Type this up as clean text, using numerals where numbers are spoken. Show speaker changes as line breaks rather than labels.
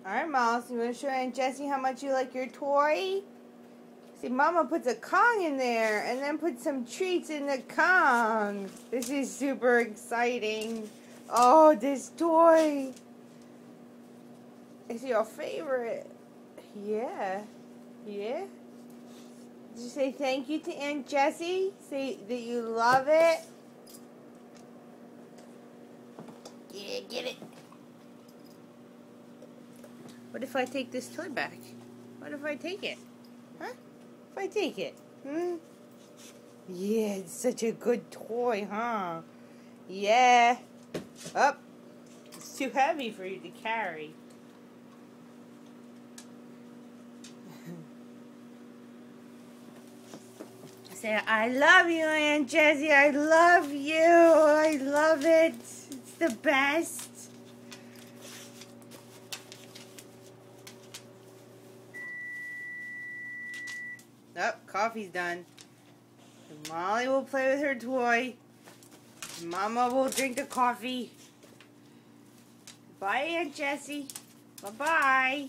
Alright, Mouse, you want to show Aunt Jessie how much you like your toy? See, Mama puts a Kong in there and then puts some treats in the Kong. This is super exciting. Oh, this toy. It's your favorite. Yeah. Yeah? Did you say thank you to Aunt Jessie? Say that you love it? Yeah, get it. What if I take this toy back? What if I take it? Huh? If I take it? Yeah, it's such a good toy, huh? Yeah. Oh, it's too heavy for you to carry. Say, I love you, Aunt Jessie. I love you. I love it. It's the best. Oh, coffee's done. Mollie will play with her toy. Mama will drink the coffee. Bye, Aunt Jessie. Bye-bye.